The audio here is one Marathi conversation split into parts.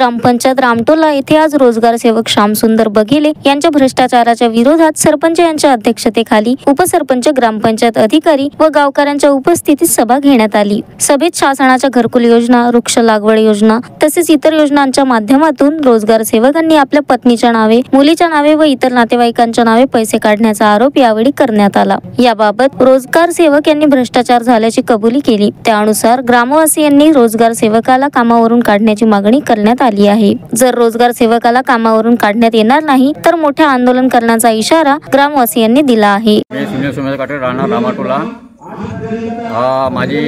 ग्रामपंचायत रामटोला येथे आज रोजगार सेवक श्यामसुंदर बघेले यांच्या भ्रष्टाचाराच्या विरोधात सरपंच यांच्या अध्यक्षतेखाली उपसरपंच, ग्रामपंचायत अधिकारी व गावकऱ्यांच्या उपस्थितीत सभा घेण्यात आली। सभेत शासनाच्या घरकुल योजना, वृक्ष लागवड योजना तसेच इतर योजनांच्या माध्यमातून रोजगार सेवकांनी आपल्या पत्नीच्या नावे, मुलीच्या नावे व इतर नातेवाईकांच्या नावे पैसे काढण्याचा आरोप यावेळी करण्यात आला। याबाबत रोजगार सेवक यांनी भ्रष्टाचार झाल्याची कबुली केली। त्यानुसार ग्रामवासियांनी रोजगार सेवकाला कामावरून काढण्याची मागणी करण्यात आली आहे। जर रोजगार सेवकाला कामावरून काढण्यात येणार नाही तर मोठे आंदोलन करण्याचा इशारा ग्रामवासियांनी दिला आहे। राणा रामाटोला माझी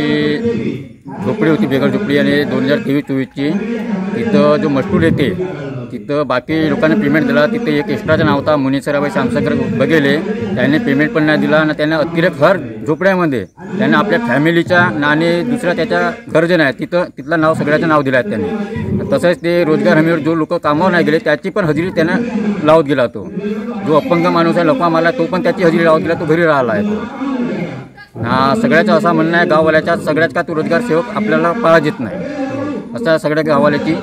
झोपडी होती, बेघर झोपडी, आणि 2023-24 ची तिथं जो मजूर येते तिथं बाकी लोकांनी पेमेंट दिला। तिथे एक एक्स्ट्राचा नाव होता मुनीसराबाई श्यामशंकर बघेले, त्यांनी पेमेंट पण नाही दिला आणि त्यांना अतिरेक हर झोपड्यामध्ये त्यांना आपल्या फॅमिलीच्या आणि दुसऱ्या त्याच्या घर जे नाही तिथलं नाव सगळ्याचं नाव दिलं आहे त्यांनी। तसंच ते रोजगार हमीवर जो लोक कामावर नाही गेले त्याची पण हजेरी त्यांना लावत गेला। तो जो अपंग माणूस आहे लफा मारला तो पण त्याची हजेरी लावत गेला, तो घरी राहिला आहे। तो सगळ्याचं असं म्हणणं आहे गाववाल्याच्या सगळ्याच का तो रोजगार सेवक आपल्याला पाळत येत नाही, असं सगळ्या गाववाल्याची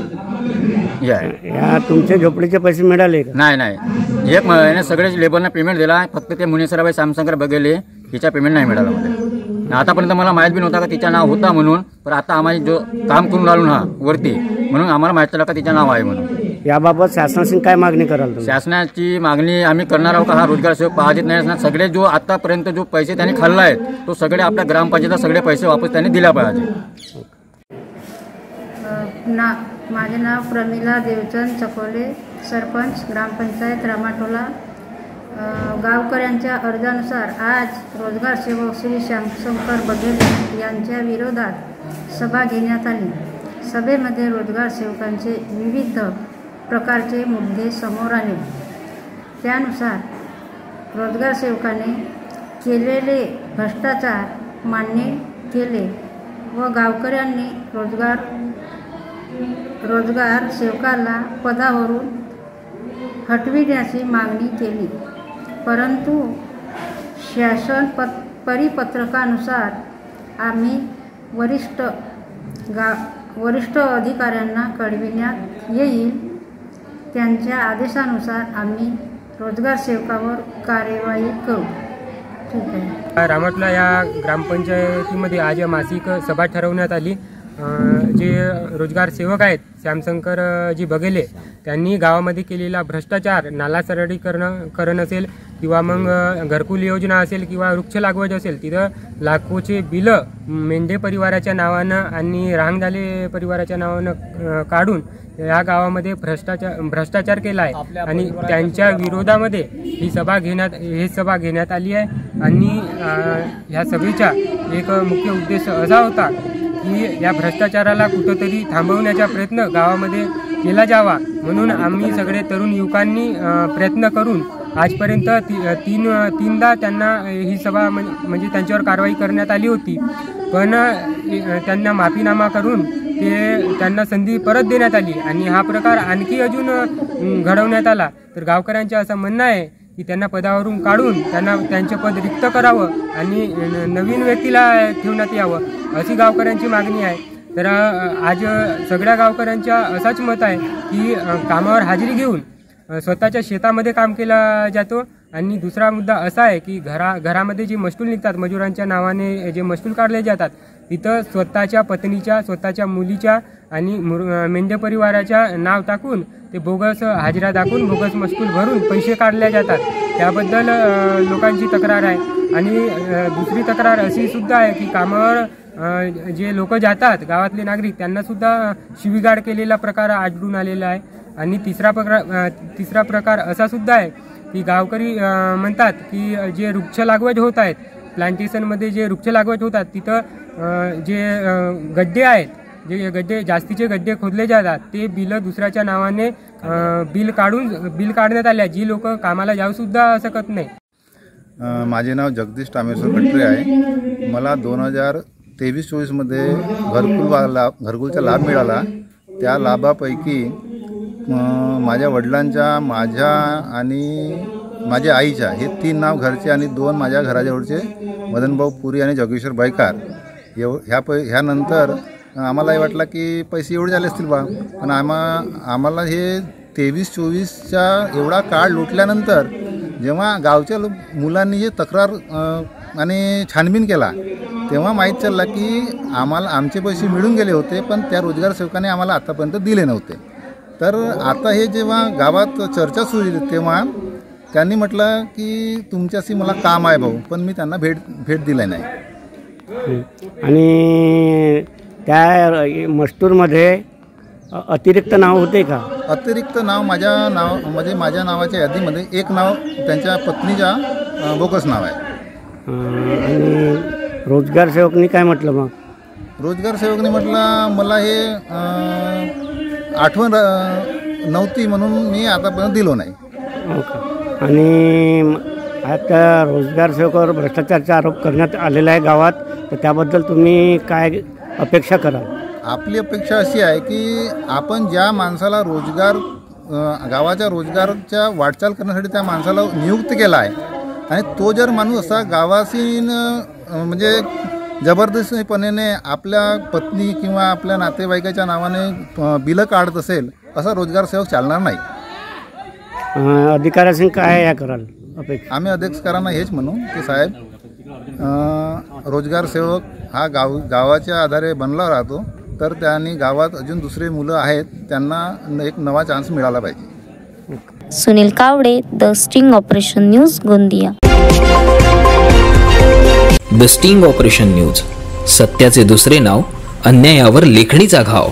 या तुमच्या झोपडीचे पैसे मिळाले का? नाही, एक महिन्याने सगळेच लेबरना पेमेंट दिला, फक्त ते मुनीसराबाई श्यामशंकर बघेले हिचा पेमेंट नाही मिळाला मला। आतापर्यंत मला माहीत बी नव्हता का तिचं नाव होता म्हणून, पण आता आम्हाला जो काम करून राहिलो ना वरती म्हणून आम्हाला माहित झालं का तिचं नाव आहे म्हणून। याबाबत शासनाशी काय मागणी कराल? शासनाची मागणी आम्ही करणार आहोत का हा रोजगार सेवक पाहत नाही असणार। सगळे जो आतापर्यंत जो पैसे त्यांनी खाल्ला आहे तो सगळे आपल्या ग्रामपंचायतीला सगळे पैसे वापस त्यांनी दिला पाहिजे। माझे नाव प्रमिला देवचंद चकोले, सरपंच ग्रामपंचायत रामाटोला। गावकऱ्यांच्या अर्जानुसार आज रोजगार सेवक श्री श्यामशंकर बघेले यांच्या विरोधात सभा घेण्यात आली। सभेमध्ये रोजगार सेवकांचे विविध प्रकारचे मुद्दे समोर आले। त्यानुसार रोजगार सेवकाने केलेले भ्रष्टाचार मान्य केले व गावकऱ्यांनी रोजगार सेवकाला पदावरून हटविण्याची मागणी केली, परंतु शासन परिपत्रकानुसार आम्ही वरिष्ठ अधिकाऱ्यांना कळविण्यात येईल। त्यांच्या आदेशानुसार आम्ही रोजगार सेवकावर कार्यवाही करू। ठीक आहे। रामाटोला या ग्रामपंचायतीमध्ये आज मासिक सभा ठरवण्यात आली। जे रोजगार सेवक आहेत श्यामशंकर जी बघेले त्यांनी गावामध्ये केलेला भ्रष्टाचार, नाला सरळीकरण असेल किंवा मग घरकुल योजना असेल किंवा वृक्ष लागवड असेल, तिथं लाखोचे बिलं मेंढे परिवाराच्या नावानं आणि रांगधाले परिवाराच्या नावानं काढून या गावामध्ये भ्रष्टाचार केला आहे आणि त्यांच्या विरोधामध्ये ही सभा घेण्यात आली आहे। आणि ह्या सभेचा एक मुख्य उद्देश असा होता की या भ्रष्टाचाराला कुठंतरी थांबवण्याचा प्रयत्न गावामध्ये केला जावा, म्हणून आम्ही सगळे तरुण युवकांनी प्रयत्न करून आजपर्यंत तीनदा त्यांना ही सभा म्हणजे त्यांच्यावर कारवाई करण्यात आली होती, पण त्यांना माफीनामा करून त्यांना संधी परत देण्यात आली आणि हा प्रकार आणखी अजून घडवण्यात आला। तर गावकऱ्यांचं असं म्हणणं आहे की त्यांना पदावरून काढून त्यांचे पद रिक्त करावं आणि नवीन व्यक्तीला ठेवण्यात यावं, अशी गावकऱ्यांची मागणी आहे। तर आज सगळ्या गावकऱ्यांच्या असाच मत आहे की कामावर हजेरी घेऊन स्वतःच्या शेतामध्ये काम केलं जातो। आणि दुसरा मुद्दा असा आहे की घरामध्ये जे मजूर निघतात, मजुरांच्या नावाने जे मजूर काढले जातात, तिथं स्वतःच्या पत्नीच्या, स्वतःच्या मुलीच्या आणि मेंढे परिवाराच्या नाव टाकून ते बोगस हाजिरा दाखवून बोगस मजूर भरून पैसे काढले जातात। त्याबद्दल लोकांची तक्रार आहे। आणि दुसरी तक्रार अशी सुद्धा आहे की कामावर जे लोक जातात गावातले नागरिक त्यांना सुद्धा शिवीगाळ केलेला प्रकार आढळून आलेला आहे। आणि तिसरा प्रकार असा सुद्धा आहे की गावकरी म्हणतात की जे वृक्ष लागवड होत आहेत, प्लांटेशनमध्ये जे वृक्ष लागवड होतात तिथं जे गड्डे आहेत, जे जास्तीचे गड्डे खोदले जातात ते बिल दुसऱ्याच्या नावाने बिल काढण्यात आले, जी लोक कामाला जाऊ सुद्धा शकत नाही। माझे नाव जगदीश तामेश्वर खट्रे आहे। मला 2023-24 मध्ये घरकुलचा लाभ मिळाला। त्या लाभापैकी माझ्या वडिलांच्या, माझ्या आणि माझ्या आईच्या हे 3 नाव घरचे आणि 2 माझ्या घराजवळचे मदनभाऊ पुरी आणि जगेश्वर बैकार। ह्यानंतर आम्हालाही वाटलं की पैसे एवढे झाले असतील बा, पण आम्हाला हे 23-24च्या एवढा काळ लुटल्यानंतर जेव्हा गावच्या मुलांनी जे तक्रार आणि छानबीन केला तेव्हा माहीत चालला की आमचे पैसे मिळून गेले होते, पण त्या रोजगार सेवकाने आम्हाला आतापर्यंत दिले नव्हते. तर आता हे जेव्हा गावात चर्चा सुरू झाली तेव्हा त्यांनी म्हटलं की तुमच्याशी मला काम आहे भाऊ, पण मी त्यांना भेट दिली नाही. आणि त्या मजूरमध्ये अतिरिक्त नाव होते का? अतिरिक्त नाव माझ्या नावाच्या यादीमध्ये एक नाव त्यांच्या पत्नीच्या बोगस नाव आहे. आणि रोजगार सेवकनी काय म्हटलं मग? रोजगार सेवकने म्हटलं मला हे आठवण नव्हती म्हणून मी आतापर्यंत दिलो नाही. आणि आता रोजगार सेवकावर भ्रष्टाचाराचा आरोप करण्यात आलेला आहे गावात, तर त्याबद्दल तुम्ही काय अपेक्षा कराल? आपली अपेक्षा अशी आहे की आपण ज्या माणसाला गावाच्या रोजगारच्या वाटचाल करण्यासाठी त्या माणसाला नियुक्त केला आहे आणि तो जर माणूस असा गावाशी म्हणजे जबरदस्तीपणे आपल्या पत्नी किंवा आपल्या नातेवाईकाच्या नावाने बिलं काढत असेल असा रोजगार सेवक चालणार नाही. अधिकाऱ्यांनी काय या कराल अपेक्षा? आम्ही अधिकाऱ्यांना हेच म्हणू की साहेब, रोजगार सेवक हा गावाच्या आधारे बनला राहतो, तर त्यांनी गावात अजून दुसरे मुलं आहेत त्यांना एक नवा चान्स मिळाला पाहिजे. Sunil Kawade, the sting operation news, Gondia. The sting operation news, सत्याचे दुसरे नाव, अन्यायावर लेखणीचा घाव.